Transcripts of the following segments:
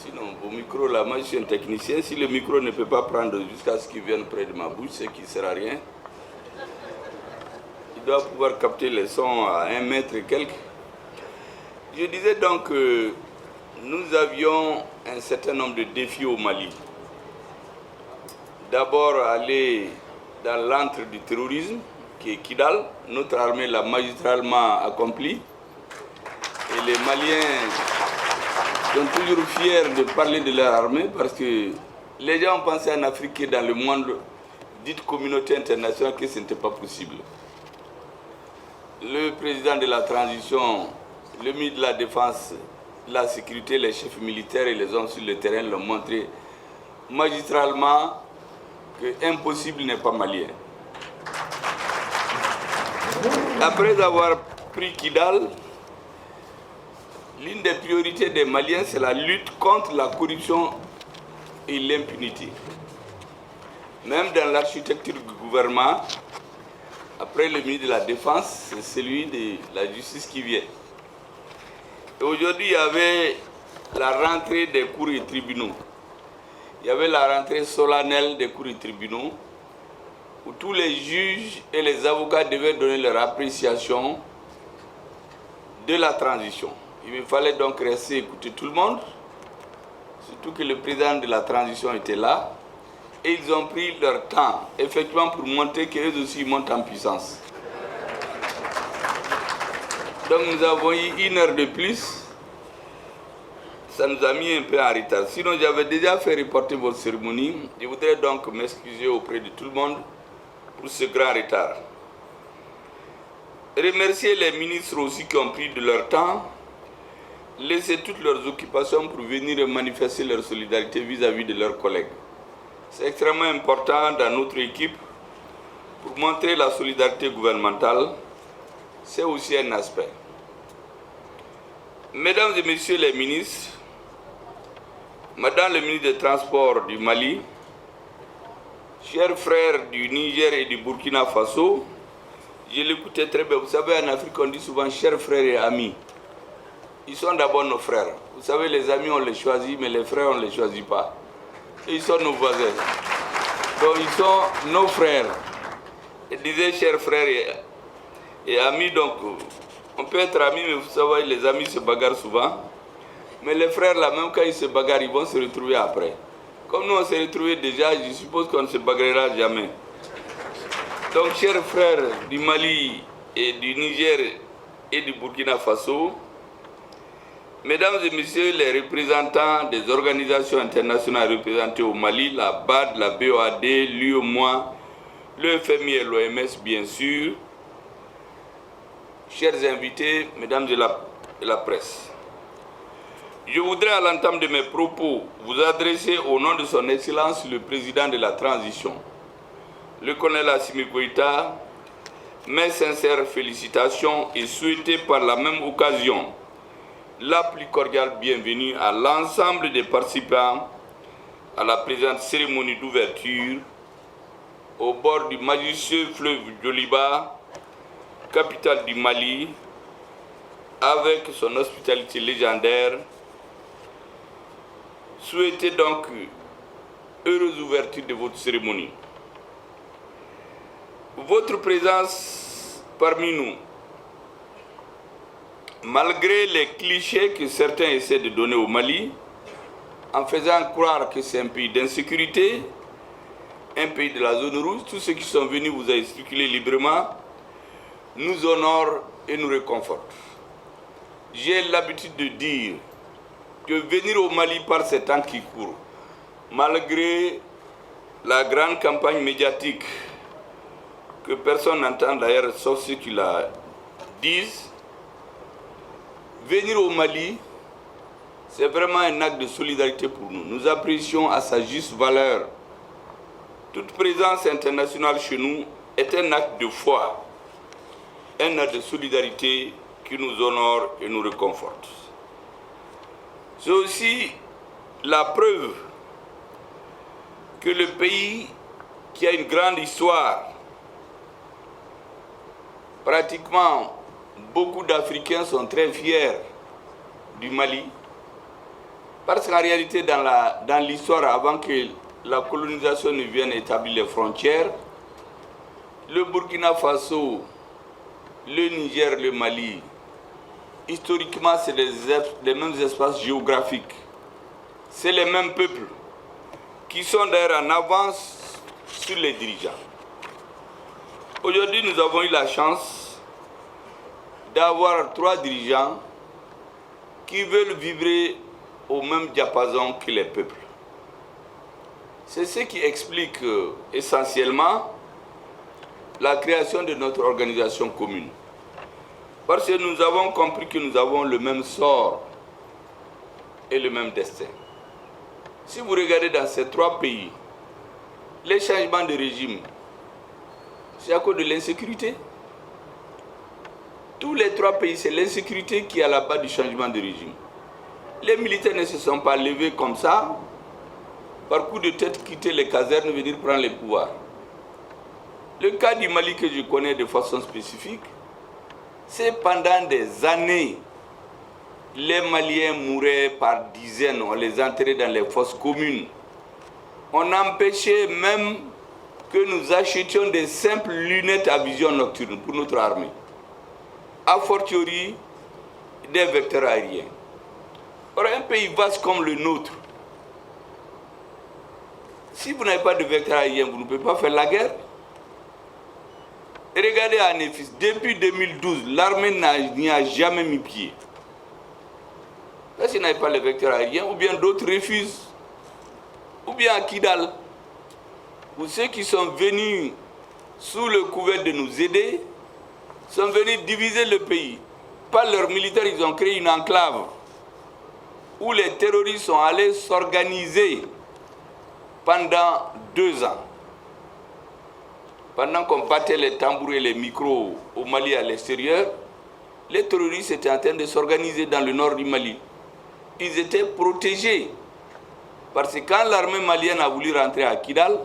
Sinon, au micro, là, moi je suis un technicien. Si le micro ne peut pas prendre jusqu'à ce qu'il vienne près de ma bouche, c'est qu'il ne sert à rien. Il doit pouvoir capter les sons à 1 mètre et quelques. Je disais donc que nous avions un certain nombre de défis au Mali. D'abord, aller dans l'antre du terrorisme, qui est Kidal. Notre armée l'a magistralement accompli. Et les Maliens sont toujours fiers de parler de leur armée parce que les gens ont pensé en Afrique et dans le monde, dite communauté internationale, que ce n'était pas possible. Le président de la transition, le ministre de la Défense, de la Sécurité, les chefs militaires et les hommes sur le terrain l'ont montré magistralement que impossible n'est pas malien. Après avoir pris Kidal, l'une des priorités des Maliens, c'est la lutte contre la corruption et l'impunité. Même dans l'architecture du gouvernement, après le ministre de la Défense, c'est celui de la justice qui vient. Et aujourd'hui, il y avait la rentrée des cours et tribunaux. Il y avait la rentrée solennelle des cours et tribunaux, où tous les juges et les avocats devaient donner leur appréciation de la transition. Il me fallait donc rester écouter tout le monde, surtout que le président de la transition était là, et ils ont pris leur temps, effectivement, pour montrer qu'eux aussi montent en puissance. Donc nous avons eu 1 heure de plus, ça nous a mis un peu en retard. Sinon, j'avais déjà fait reporter votre cérémonie. Je voudrais donc m'excuser auprès de tout le monde pour ce grand retard. Remercier les ministres aussi qui ont pris de leur temps, laisser toutes leurs occupations pour venir manifester leur solidarité vis-à-vis de leurs collègues. C'est extrêmement important dans notre équipe pour montrer la solidarité gouvernementale. C'est aussi un aspect. Mesdames et messieurs les ministres, Madame le ministre des Transports du Mali, chers frères du Niger et du Burkina Faso, je l'écoutais très bien. Vous savez, en Afrique, on dit souvent chers frères et amis. Ils sont d'abord nos frères. Vous savez, les amis, on les choisit, mais les frères, on ne les choisit pas. Et ils sont nos voisins. Donc, ils sont nos frères. Je disais chers frères et amis, donc, on peut être amis, mais vous savez, les amis se bagarrent souvent. Mais les frères, là, même quand ils se bagarrent, ils vont se retrouver après. Comme nous, on s'est retrouvés déjà, je suppose qu'on ne se bagarrera jamais. Donc, chers frères du Mali et du Niger et du Burkina Faso, mesdames et messieurs les représentants des organisations internationales représentées au Mali, la BAD, la BOAD, l'UEMOA, le FMI et l'OMS, bien sûr, chers invités, mesdames de la presse, je voudrais à l'entame de mes propos vous adresser au nom de son Excellence le Président de la Transition, le colonel Assimi Goïta, mes sincères félicitations et souhaiter par la même occasion la plus cordiale bienvenue à l'ensemble des participants à la présente cérémonie d'ouverture au bord du majestueux fleuve Djoliba, capitale du Mali, avec son hospitalité légendaire. Souhaitez donc heureuse ouverture de votre cérémonie. Votre présence parmi nous, malgré les clichés que certains essaient de donner au Mali, en faisant croire que c'est un pays d'insécurité, un pays de la zone rouge, tous ceux qui sont venus vous avez circulé librement, nous honorent et nous réconfortent. J'ai l'habitude de dire que venir au Mali par ces temps qui courent, malgré la grande campagne médiatique que personne n'entend d'ailleurs sauf ceux qui la disent, venir au Mali, c'est vraiment un acte de solidarité pour nous. Nous apprécions à sa juste valeur. Toute présence internationale chez nous est un acte de foi, un acte de solidarité qui nous honore et nous réconforte. C'est aussi la preuve que le pays qui a une grande histoire, pratiquement beaucoup d'Africains sont très fiers du Mali, Parce qu'en réalité, dans l'histoire, avant que la colonisation ne vienne établir les frontières, le Burkina Faso, le Niger, le Mali, historiquement, c'est les mêmes espaces géographiques. C'est les mêmes peuples qui sont d'ailleurs en avance sur les dirigeants. Aujourd'hui, nous avons eu la chance d'avoir 3 dirigeants qui veulent vibrer au même diapason que les peuples. C'est ce qui explique essentiellement la création de notre organisation commune. Parce que nous avons compris que nous avons le même sort et le même destin. Si vous regardez dans ces 3 pays, les changements de régime, c'est à cause de l'insécurité. Tous les 3 pays, c'est l'insécurité qui est à la base du changement de régime. Les militaires ne se sont pas levés comme ça, par coup de tête, quitter les casernes, venir prendre les pouvoirs. Le cas du Mali que je connais de façon spécifique, c'est pendant des années, les Maliens mouraient par dizaines, on les enterrait dans les fosses communes. On empêchait même que nous achetions des simples lunettes à vision nocturne pour notre armée. A fortiori, des vecteurs aériens. Or, un pays vaste comme le nôtre, si vous n'avez pas de vecteur aérien, vous ne pouvez pas faire la guerre. Et regardez à Néfis, depuis 2012, l'armée n'y a jamais mis pied. Là, s'ils n'avaient pas les vecteurs aériens, ou bien d'autres refusent, ou bien à Kidal, ou ceux qui sont venus sous le couvert de nous aider, sont venus diviser le pays. Par leurs militaires, ils ont créé une enclave où les terroristes sont allés s'organiser pendant 2 ans. Pendant qu'on battait les tambours et les micros au Mali à l'extérieur, les terroristes étaient en train de s'organiser dans le nord du Mali. Ils étaient protégés. Parce que quand l'armée malienne a voulu rentrer à Kidal,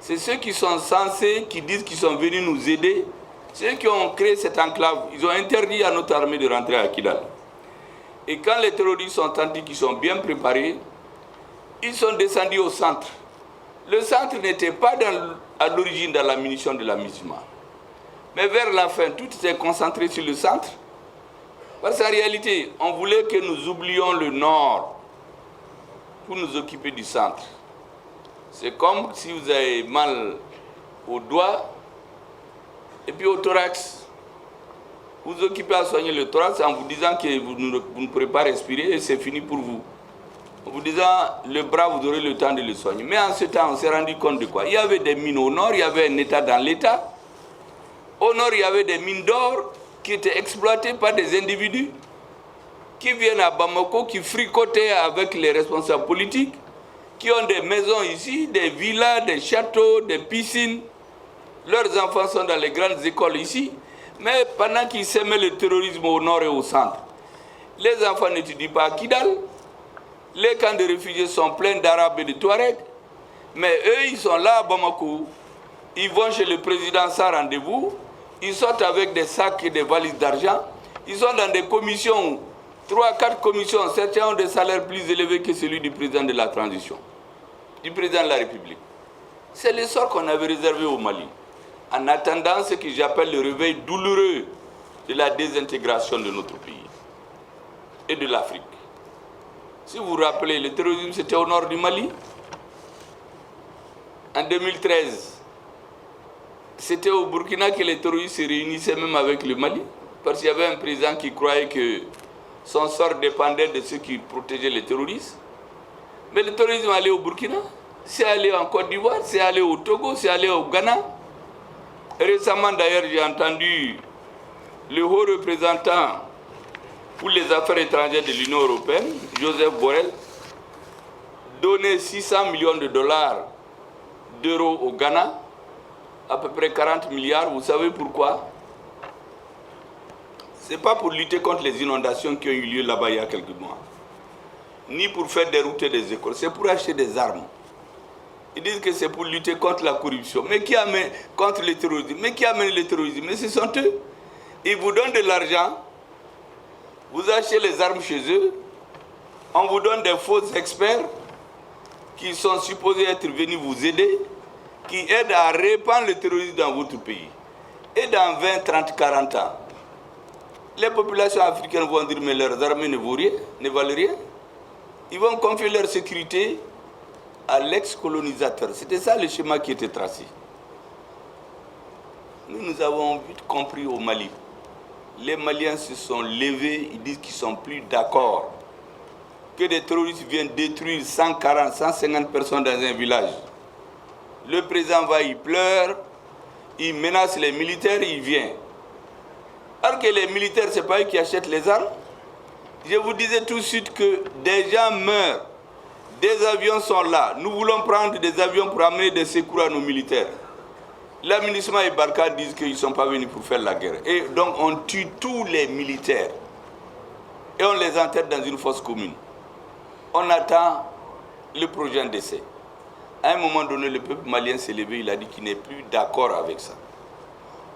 c'est ceux qui sont censés, qui disent qu'ils sont venus nous aider, ceux qui ont créé cette enclave, ils ont interdit à notre armée de rentrer à Kidal. Et quand les terroristes ont senti qu'ils sont bien préparés, ils sont descendus au centre. Le centre n'était pas à l'origine dans la munition de la MISMA. Mais vers la fin, tout était concentré sur le centre. Parce qu'en réalité, on voulait que nous oublions le nord pour nous occuper du centre. C'est comme si vous avez mal au doigt et puis au thorax. Vous vous occupez à soigner le thorax en vous disant que vous ne pourrez pas respirer et c'est fini pour vous. En vous disant, le bras, vous aurez le temps de le soigner. Mais en ce temps, on s'est rendu compte de quoi? Il y avait des mines au nord, il y avait un État dans l'État. Au nord, il y avait des mines d'or qui étaient exploitées par des individus qui viennent à Bamako, qui fricotaient avec les responsables politiques, qui ont des maisons ici, des villas, des châteaux, des piscines. Leurs enfants sont dans les grandes écoles ici. Mais pendant qu'ils sèment le terrorisme au nord et au centre, les enfants n'étudient pas à Kidal. Les camps de réfugiés sont pleins d'Arabes et de Touaregs. Mais eux, ils sont là à Bamako. Ils vont chez le président sans rendez-vous. Ils sortent avec des sacs et des valises d'argent. Ils sont dans des commissions, 3 à 4 commissions. Certains ont des salaires plus élevés que celui du président de la transition, du président de la République. C'est le sort qu'on avait réservé au Mali. En attendant ce que j'appelle le réveil douloureux de la désintégration de notre pays et de l'Afrique. Si vous vous rappelez, le terrorisme, c'était au nord du Mali. En 2013, c'était au Burkina que les terroristes se réunissaient même avec le Mali, parce qu'il y avait un président qui croyait que son sort dépendait de ceux qui protégeaient les terroristes. Mais le terrorisme allait au Burkina, c'est allé en Côte d'Ivoire, c'est allé au Togo, c'est allé au Ghana. Récemment, d'ailleurs, j'ai entendu le haut représentant pour les affaires étrangères de l'Union européenne, Joseph Borrell, donner 600 millions de dollars d'euros au Ghana, à peu près 40 milliards. Vous savez pourquoi? Ce n'est pas pour lutter contre les inondations qui ont eu lieu là-bas il y a quelques mois, ni pour faire des routes et des écoles, c'est pour acheter des armes. Ils disent que c'est pour lutter contre la corruption, mais qui amène contre le terrorisme. Mais qui amène le terrorisme? Mais ce sont eux. Ils vous donnent de l'argent, vous achetez les armes chez eux, On vous donne des faux experts qui sont supposés être venus vous aider, qui aident à répandre le terrorisme dans votre pays. Et dans 20, 30, 40 ans, les populations africaines vont dire mais leurs armées ne valent rien. Ils vont confier leur sécurité à l'ex-colonisateur. C'était ça le schéma qui était tracé. Nous avons vite compris au Mali. Les Maliens se sont levés, ils disent qu'ils ne sont plus d'accord que des terroristes viennent détruire 140, 150 personnes dans un village. Le président va, il pleure, il menace les militaires, il vient. Alors que les militaires, ce n'est pas eux qui achètent les armes. Je vous disais tout de suite que des gens meurent, des avions sont là. Nous voulons prendre des avions pour amener des secours à nos militaires. L'aménagement et Barkhane disent qu'ils ne sont pas venus pour faire la guerre. Et donc on tue tous les militaires et on les enterre dans une fosse commune. On attend le prochain décès. À un moment donné, le peuple malien s'est levé, il a dit qu'il n'est plus d'accord avec ça.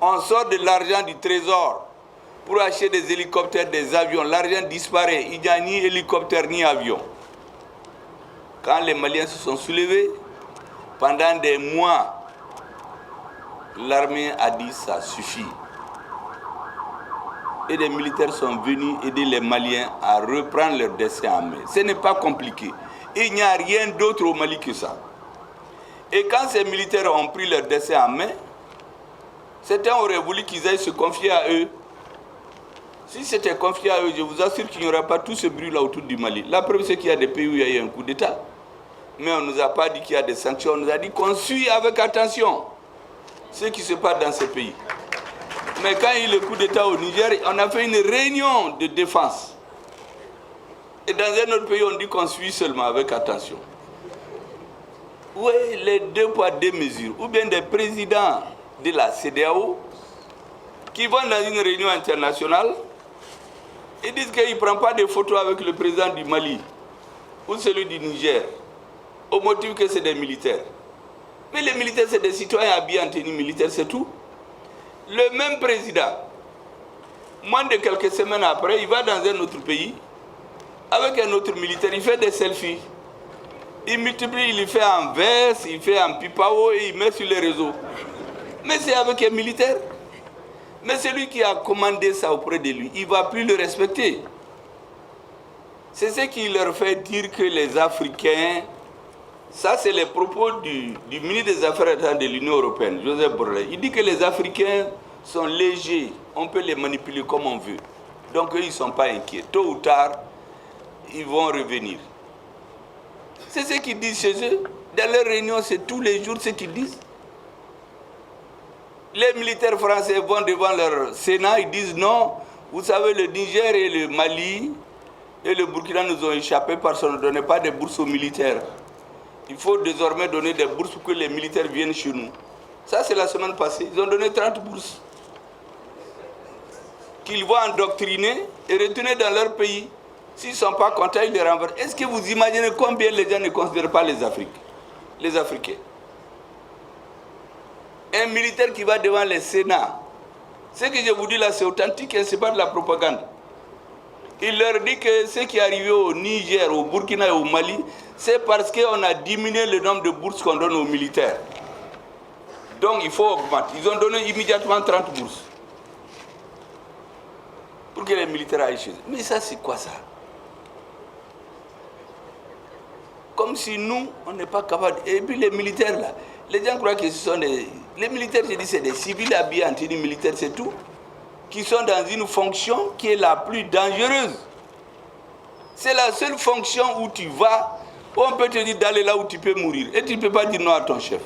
On sort de l'argent du trésor pour acheter des hélicoptères, des avions. L'argent disparaît, il n'y a ni hélicoptère ni avion. Quand les Maliens se sont soulevés, pendant des mois, l'armée a dit ça suffit. Et les militaires sont venus aider les Maliens à reprendre leur destin en main. Ce n'est pas compliqué. Il n'y a rien d'autre au Mali que ça. Et quand ces militaires ont pris leur destin en main, certains auraient voulu qu'ils aillent se confier à eux. Si c'était confié à eux, je vous assure qu'il n'y aurait pas tout ce bruit-là autour du Mali. La preuve, c'est qu'il y a des pays où il y a eu un coup d'État. Mais on ne nous a pas dit qu'il y a des sanctions. On nous a dit qu'on suit avec attention ce qui se passe dans ces pays. Mais quand il y a eu le coup d'État au Niger, on a fait une réunion de défense. Et dans un autre pays, on dit qu'on suit seulement avec attention. Oui, les deux poids, deux mesures. Ou bien des présidents de la CEDEAO qui vont dans une réunion internationale et disent qu'ils ne prennent pas de photos avec le président du Mali ou celui du Niger au motif que c'est des militaires. Mais les militaires, c'est des citoyens habillés en tenue militaire, c'est tout. Le même président, moins de quelques semaines après, il va dans un autre pays avec un autre militaire, il fait des selfies. Il multiplie, il fait en veste, il fait en pipao et il met sur les réseaux. Mais c'est avec un militaire. Mais celui qui a commandé ça auprès de lui, il ne va plus le respecter. C'est ce qui leur fait dire que les Africains, ça c'est les propos du ministre des Affaires étrangères de l'Union européenne, Joseph Borrell. Il dit que les Africains sont légers, on peut les manipuler comme on veut. Donc eux, ils ne sont pas inquiets. Tôt ou tard, ils vont revenir. C'est ce qu'ils disent chez eux. Dans leurs réunions, c'est tous les jours ce qu'ils disent. Les militaires français vont devant leur Sénat, ils disent non, vous savez, le Niger et le Mali et le Burkina nous ont échappé parce qu'on ne donnait pas de bourses aux militaires. Il faut désormais donner des bourses pour que les militaires viennent chez nous. Ça, c'est la semaine passée. Ils ont donné 30 bourses qu'ils vont endoctriner et retourner dans leur pays. S'ils ne sont pas contents, ils les renversent. Est-ce que vous imaginez combien les gens ne considèrent pas les Africains? Un militaire qui va devant les Sénats, ce que je vous dis là, c'est authentique et ce n'est pas de la propagande. Il leur dit que ce qui est arrivé au Niger, au Burkina et au Mali, c'est parce qu'on a diminué le nombre de bourses qu'on donne aux militaires. Donc il faut augmenter. Ils ont donné immédiatement 30 bourses pour que les militaires aillent chez eux. Mais ça, c'est quoi ça? Comme si nous, on n'est pas capable. Et puis les militaires là, les gens croient que ce sont des... Les militaires, je dis, c'est des civils habillés en tenue militaire, c'est tout. Qui sont dans une fonction qui est la plus dangereuse. C'est la seule fonction où tu vas, où on peut te dire d'aller là où tu peux mourir. Et tu ne peux pas dire non à ton chef.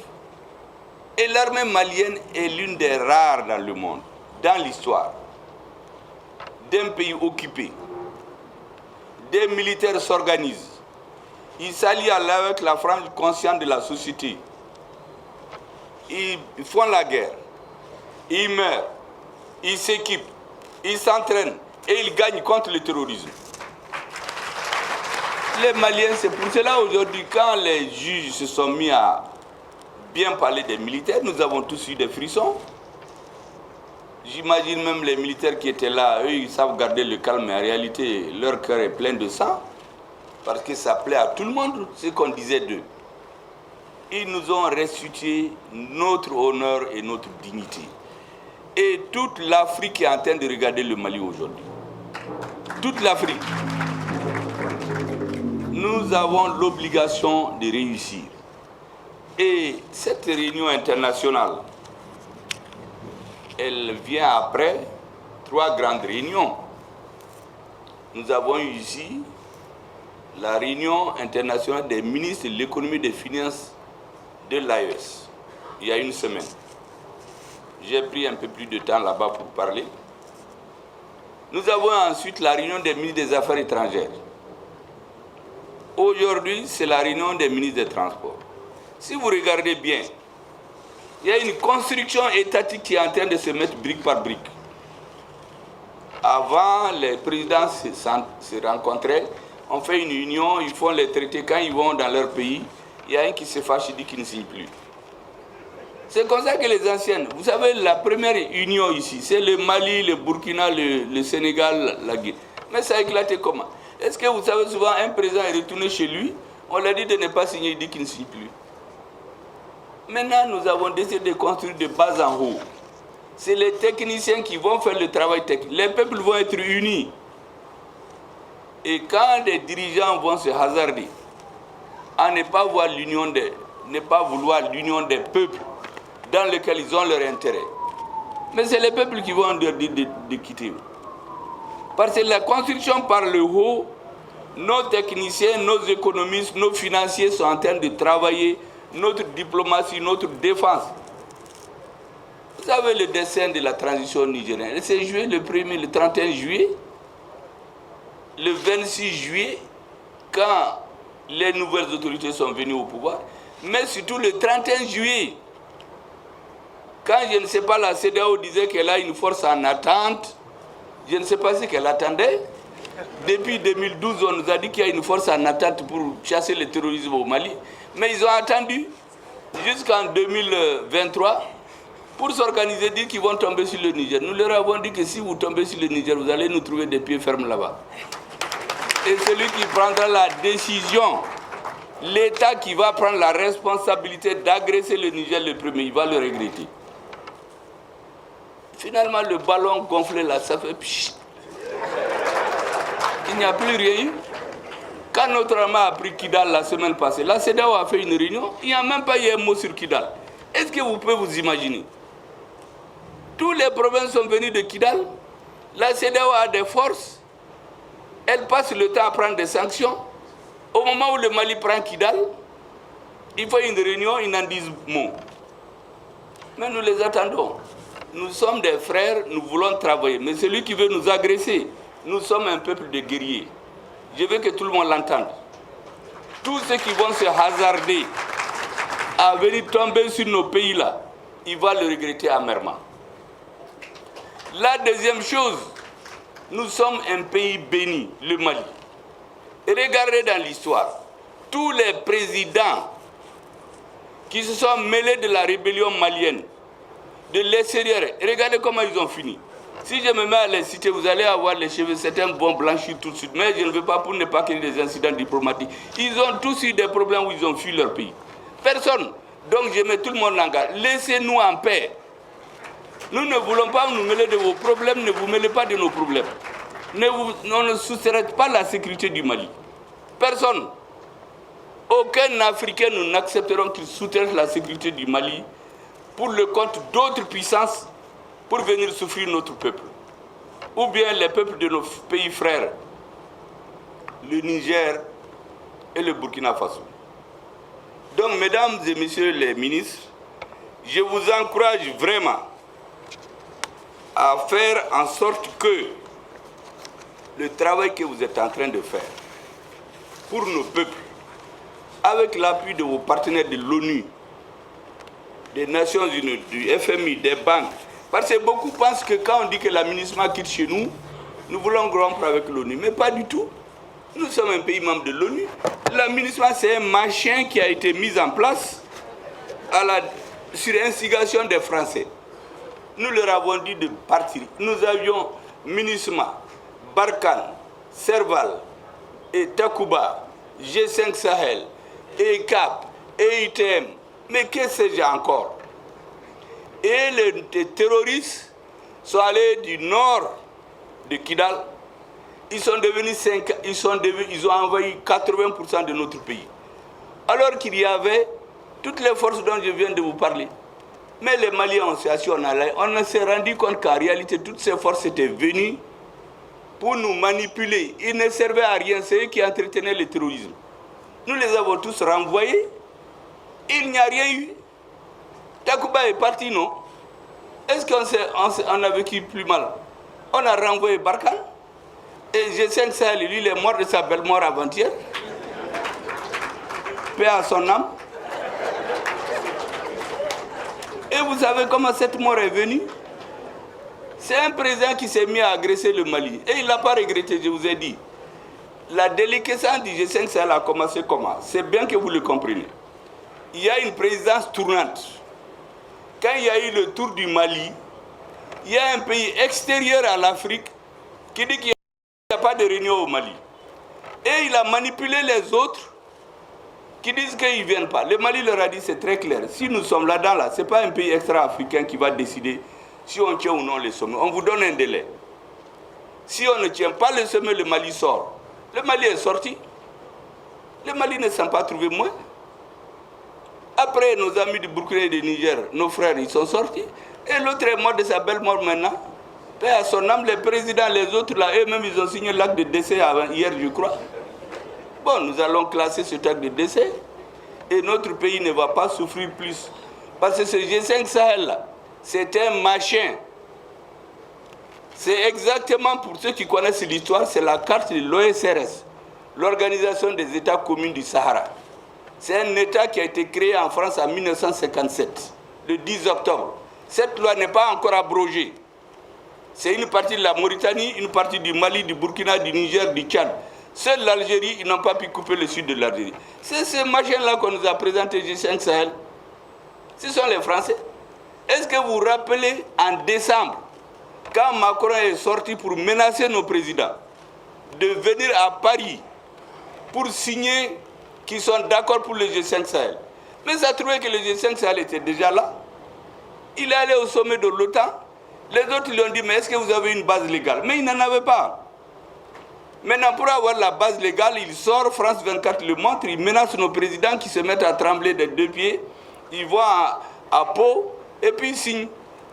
Et l'armée malienne est l'une des rares dans le monde, dans l'histoire, d'un pays occupé. Des militaires s'organisent. Ils s'allient avec la frange consciente de la société. Ils font la guerre. Ils meurent. Ils s'équipent. Ils s'entraînent. Et ils gagnent contre le terrorisme. Les Maliens, c'est pour cela aujourd'hui, quand les juges se sont mis à bien parler des militaires, nous avons tous eu des frissons. J'imagine même les militaires qui étaient là, eux, ils savent garder le calme, mais en réalité, leur cœur est plein de sang. parce que ça plaît à tout le monde, ce qu'on disait d'eux. Ils nous ont restitué notre honneur et notre dignité. Et toute l'Afrique est en train de regarder le Mali aujourd'hui. Toute l'Afrique. Nous avons l'obligation de réussir. Et cette réunion internationale, elle vient après 3 grandes réunions. Nous avons eu ici la réunion internationale des ministres de l'économie et des finances de l'AES, il y a une semaine. J'ai pris un peu plus de temps là-bas pour parler. Nous avons ensuite la réunion des ministres des Affaires étrangères. Aujourd'hui, c'est la réunion des ministres des Transports. Si vous regardez bien, il y a une construction étatique qui est en train de se mettre brique par brique. Avant, les présidents se rencontraient, on fait une union, ils font les traités. Quand ils vont dans leur pays, il y a un qui se fâche et dit qu'il ne signe plus. C'est comme ça que les anciennes... Vous savez, la première union ici, c'est le Mali, le Burkina, le Sénégal, la Guinée. Mais ça a éclaté comment? Est-ce que vous savez, souvent, un président est retourné chez lui, on lui a dit de ne pas signer, il dit qu'il ne signe plus. Maintenant, nous avons décidé de construire de bas en haut. C'est les techniciens qui vont faire le travail technique. Les peuples vont être unis. Et quand les dirigeants vont se hasarder à ne pas vouloir l'union des peuples dans lesquels ils ont leur intérêt, mais c'est les peuples qui vont leur dire de quitter. Parce que la construction par le haut, nos techniciens, nos économistes, nos financiers sont en train de travailler notre diplomatie, notre défense. Vous savez le dessin de la transition nigérienne. Elle s'est jouée le 1er, le 31 juillet, le 26 juillet, quand les nouvelles autorités sont venues au pouvoir, mais surtout le 31 juillet, quand je ne sais pas, la CEDEAO disait qu'elle a une force en attente, je ne sais pas ce qu'elle attendait. Depuis 2012, on nous a dit qu'il y a une force en attente pour chasser le terrorisme au Mali, mais ils ont attendu jusqu'en 2023 pour s'organiser, dire qu'ils vont tomber sur le Niger. Nous leur avons dit que si vous tombez sur le Niger, vous allez nous trouver des pieds fermes là-bas. Et celui qui prendra la décision, l'État qui va prendre la responsabilité d'agresser le Niger le premier, il va le regretter. Finalement, le ballon gonflé là, ça fait pchit. Il n'y a plus rien eu. Quand notre armée a pris Kidal la semaine passée, la CEDEAO a fait une réunion, il n'y a même pas eu un mot sur Kidal. Est-ce que vous pouvez vous imaginer? Tous les problèmes sont venus de Kidal. La CEDEAO a des forces. Elle passe le temps à prendre des sanctions. Au moment où le Mali prend Kidal, il faut une réunion, ils n'en disent mot. Mais nous les attendons. Nous sommes des frères, nous voulons travailler. Mais celui qui veut nous agresser, nous sommes un peuple de guerriers. Je veux que tout le monde l'entende. Tous ceux qui vont se hasarder à venir tomber sur nos pays-là, ils vont le regretter amèrement. La deuxième chose, nous sommes un pays béni, le Mali. Et regardez dans l'histoire, tous les présidents qui se sont mêlés de la rébellion malienne, de l'extérieur, regardez comment ils ont fini. Si je me mets à les citer, vous allez avoir les cheveux, certains vont blanchir tout de suite. Mais je ne veux pas, pour ne pas qu'il y ait des incidents diplomatiques. Ils ont tous eu des problèmes où ils ont fui leur pays. Personne. Donc je mets tout le monde en garde. Laissez-nous en paix. Nous ne voulons pas nous mêler de vos problèmes, ne vous mêlez pas de nos problèmes. On ne soustraite pas la sécurité du Mali. Personne. Aucun Africain, nous n'accepterons qu'il soustraite la sécurité du Mali pour le compte d'autres puissances pour venir souffrir notre peuple. Ou bien les peuples de nos pays frères, le Niger et le Burkina Faso. Donc, mesdames et messieurs les ministres, je vous encourage vraiment à faire en sorte que le travail que vous êtes en train de faire pour nos peuples, avec l'appui de vos partenaires de l'ONU, des Nations Unies, du FMI, des banques, parce que beaucoup pensent que quand on dit que l'AMINUSMA quitte chez nous, nous voulons rompre avec l'ONU. Mais pas du tout. Nous sommes un pays membre de l'ONU. L'AMINUSMA, c'est un machin qui a été mis en place sur instigation des Français. Nous leur avons dit de partir. Nous avions MINUSMA, Barkhane, Serval et Takuba G5 Sahel, ECAP, EITM, mais qu'est-ce que j'ai encore? Et les terroristes sont allés du nord de Kidal. Ils ont envahi 80% de notre pays. Alors qu'il y avait toutes les forces dont je viens de vous parler. Mais les Maliens ont s'est assis, on s'est rendu compte qu'en réalité, toutes ces forces étaient venues pour nous manipuler. Ils ne servaient à rien, c'est eux qui entretenaient le terrorisme. Nous les avons tous renvoyés. Il n'y a rien eu. Takuba est parti, non? Est-ce qu'on a vécu plus mal? On a renvoyé Barkhane. Et G5 Sahel, lui, il est mort de sa belle mort avant-hier. Paix à son âme. Et vous savez comment cette mort est venue? C'est un président qui s'est mis à agresser le Mali. Et il n'a pas regretté, je vous ai dit. La déliquescence du G5 Sahel a commencé comment? C'est bien que vous le compreniez. Il y a une présidence tournante. Quand il y a eu le tour du Mali, il y a un pays extérieur à l'Afrique qui dit qu'il n'y a pas de réunion au Mali. Et il a manipulé les autres qui disent qu'ils ne viennent pas. Le Mali leur a dit, c'est très clair. Si nous sommes là-dedans, là, ce n'est pas un pays extra-africain qui va décider si on tient ou non les sommets. On vous donne un délai. Si on ne tient pas le sommet, le Mali sort. Le Mali est sorti. Le Mali ne s'en pas trouvé moins. Après, nos amis du Burkina et du Niger, nos frères, ils sont sortis. Et l'autre est mort de sa belle mort maintenant. Paix à son âme, les présidents, les autres, là, eux-mêmes, ils ont signé l'acte de décès hier, je crois. Bon, nous allons classer cet acte de décès. Et notre pays ne va pas souffrir plus. Parce que ce G5 Sahel, là, c'est un machin. C'est exactement, pour ceux qui connaissent l'histoire, c'est la carte de l'OSRS, l'Organisation des États communs du Sahara. C'est un État qui a été créé en France en 1957, le 10 octobre. Cette loi n'est pas encore abrogée. C'est une partie de la Mauritanie, une partie du Mali, du Burkina, du Niger, du Tchad. Seule l'Algérie, ils n'ont pas pu couper le sud de l'Algérie. C'est ce machin-là qu'on nous a présenté, G5 Sahel. Ce sont les Français. Est-ce que vous vous rappelez, en décembre, quand Macron est sorti pour menacer nos présidents de venir à Paris pour signer qu'ils sont d'accord pour le G5 Sahel. Mais ça trouvait que le G5 Sahel était déjà là. Il est allé au sommet de l'OTAN. Les autres lui ont dit, mais est-ce que vous avez une base légale? Mais il n'en avait pas. Maintenant, pour avoir la base légale, il sort, France 24 le montre, il menace nos présidents qui se mettent à trembler des deux pieds. Il voit à Pau, et puis il signe.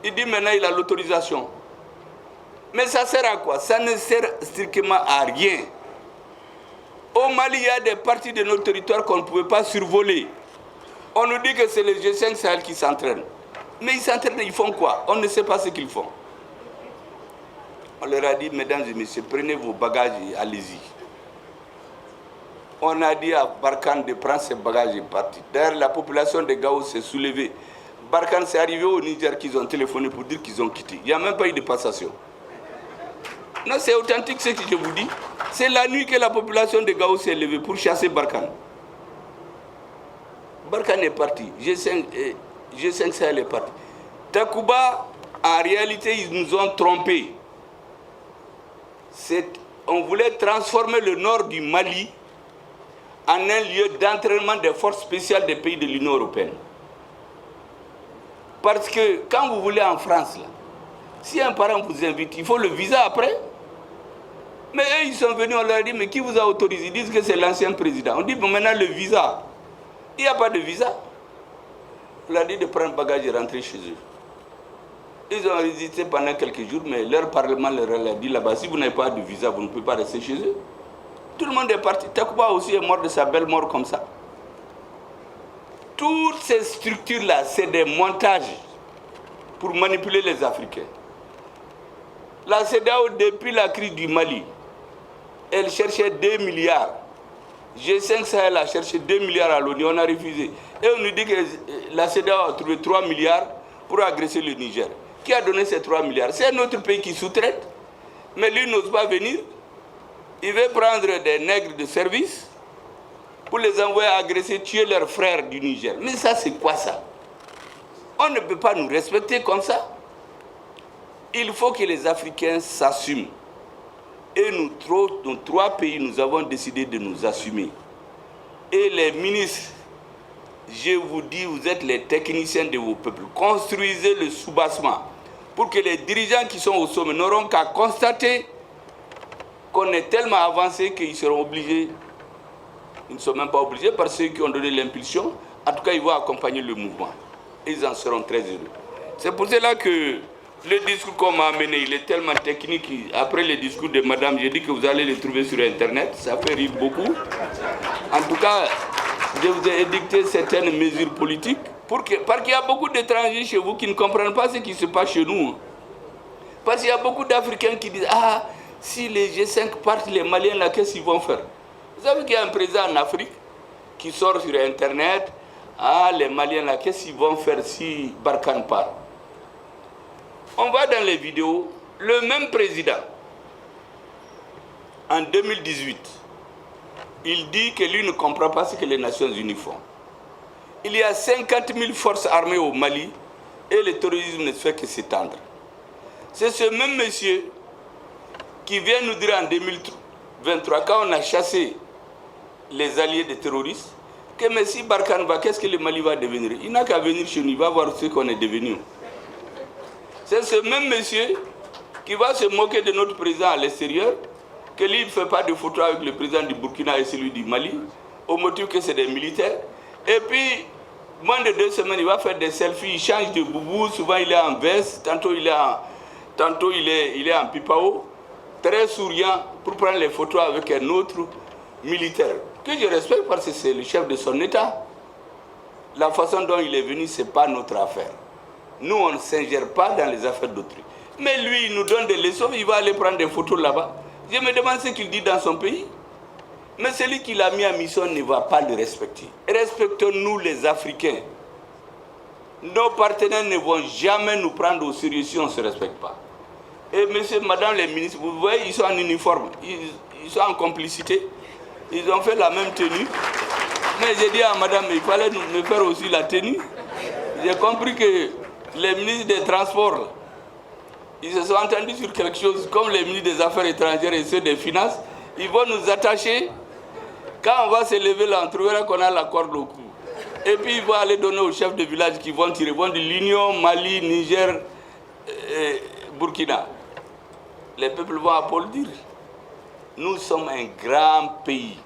Il dit maintenant il a l'autorisation. Mais ça sert à quoi? Ça ne sert strictement à rien. Au Mali, il y a des parties de notre territoire qu'on ne pouvait pas survoler. On nous dit que c'est les G5 Sahel qui s'entraînent. Mais ils s'entraînent, ils font quoi? On ne sait pas ce qu'ils font. On leur a dit, mesdames et messieurs, prenez vos bagages et allez-y. On a dit à Barkhane de prendre ses bagages et partir. D'ailleurs, la population de Gao s'est soulevée. Barkhane, c'est arrivé au Niger qu'ils ont téléphoné pour dire qu'ils ont quitté. Il n'y a même pas eu de passation. Non, c'est authentique ce que je vous dis. C'est la nuit que la population de Gao s'est levée pour chasser Barkhane. Barkhane est parti. G5 Sahel est parti. Takuba, en réalité, ils nous ont trompés. On voulait transformer le nord du Mali en un lieu d'entraînement des forces spéciales des pays de l'Union européenne. Parce que quand vous voulez en France, là, si un parent vous invite, il faut le visa après. Mais eux, ils sont venus, on leur a dit, mais qui vous a autorisé? Ils disent que c'est l'ancien président. On dit, bon, maintenant le visa. Il n'y a pas de visa. On leur a dit de prendre bagage et rentrer chez eux. Ils ont résisté pendant quelques jours, mais leur parlement leur a dit là-bas, si vous n'avez pas de visa, vous ne pouvez pas rester chez eux. Tout le monde est parti. Takuba aussi est mort de sa belle mort comme ça. Toutes ces structures-là, c'est des montages pour manipuler les Africains. La CEDEAO, depuis la crise du Mali, elle cherchait 2 milliards. G5 Sahel a cherché 2 milliards à l'ONU, on a refusé. Et on nous dit que la CEDEAO a trouvé 3 milliards pour agresser le Niger. Qui a donné ces 3 milliards? C'est un autre pays qui sous-traite. Mais lui n'ose pas venir. Il veut prendre des nègres de service pour les envoyer agresser, tuer leurs frères du Niger. Mais ça, c'est quoi ça? On ne peut pas nous respecter comme ça. Il faut que les Africains s'assument. Et nous, 3 pays, nous avons décidé de nous assumer. Et les ministres, je vous dis, vous êtes les techniciens de vos peuples. Construisez le soubassement pour que les dirigeants qui sont au sommet n'auront qu'à constater qu'on est tellement avancé qu'ils seront obligés. Ils ne sont même pas obligés par ceux qui ont donné l'impulsion. En tout cas, ils vont accompagner le mouvement. Ils en seront très heureux. C'est pour cela que le discours qu'on m'a amené, il est tellement technique. Après le discours de madame, j'ai dit que vous allez le trouver sur Internet. Ça fait rire beaucoup. En tout cas, je vous ai édicté certaines mesures politiques parce qu'il y a beaucoup d'étrangers chez vous qui ne comprennent pas ce qui se passe chez nous. Parce qu'il y a beaucoup d'Africains qui disent « Ah, si les G5 partent, les Maliens, là, qu'est-ce qu'ils vont faire ?» Vous savez qu'il y a un président en Afrique qui sort sur Internet « Ah, les Maliens, là, qu'est-ce qu'ils vont faire si Barkhane part ?» On va dans les vidéos, le même président, en 2018, il dit que lui ne comprend pas ce que les Nations Unies font. Il y a 50 000 forces armées au Mali et le terrorisme ne fait que s'étendre. C'est ce même monsieur qui vient nous dire en 2023, quand on a chassé les alliés des terroristes, que mais si Barkhane va, qu'est-ce que le Mali va devenir? Il n'a qu'à venir chez nous, il va voir ce qu'on est devenu. C'est ce même monsieur qui va se moquer de notre président à l'extérieur, que lui ne fait pas de photos avec le président du Burkina et celui du Mali, au motif que c'est des militaires. Et puis, moins de 2 semaines, il va faire des selfies, il change de boubou, souvent il est en veste, tantôt il est en pipao, très souriant pour prendre les photos avec un autre militaire, que je respecte parce que c'est le chef de son État. La façon dont il est venu, ce n'est pas notre affaire. Nous, on ne s'ingère pas dans les affaires d'autrui. Mais lui, il nous donne des leçons, il va aller prendre des photos là-bas. Je me demande ce qu'il dit dans son pays. Mais celui qui l'a mis en mission ne va pas le respecter. Respectons-nous les Africains. Nos partenaires ne vont jamais nous prendre au sérieux si on ne se respecte pas. Et monsieur, madame les ministres, vous voyez, ils sont en uniforme, ils sont en complicité. Ils ont fait la même tenue. Mais j'ai dit à madame, il fallait me faire aussi la tenue. J'ai compris que les ministres des Transports, ils se sont entendus sur quelque chose, comme les ministres des Affaires étrangères et ceux des Finances. Ils vont nous attacher. Quand on va se lever là, on trouvera qu'on a la corde au cou. Et puis ils vont aller donner aux chefs de village qui vont tirer. Ils vont de l'Union, Mali, Niger, Burkina. Les peuples vont applaudir. Nous sommes un grand pays.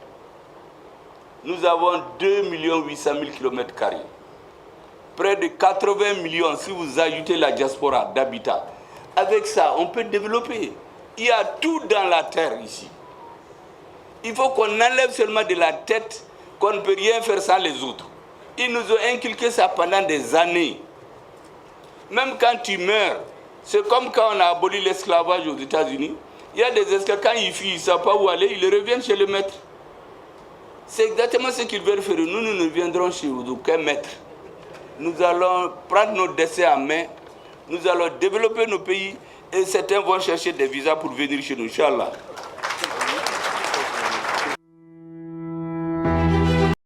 Nous avons 2 800 000 km². Près de 80 millions si vous ajoutez la diaspora d'habitat. Avec ça, on peut développer. Il y a tout dans la terre ici. Il faut qu'on enlève seulement de la tête qu'on ne peut rien faire sans les autres. Ils nous ont inculqué ça pendant des années. Même quand tu meurs, c'est comme quand on a aboli l'esclavage aux États-Unis. Il y a des esclaves, quand ils fuient, ils ne savent pas où aller, ils reviennent chez le maître. C'est exactement ce qu'ils veulent faire. Nous ne viendrons chez aucun maître. Nous allons prendre nos destins en main. Nous allons développer nos pays et certains vont chercher des visas pour venir chez nous, Inch'Allah.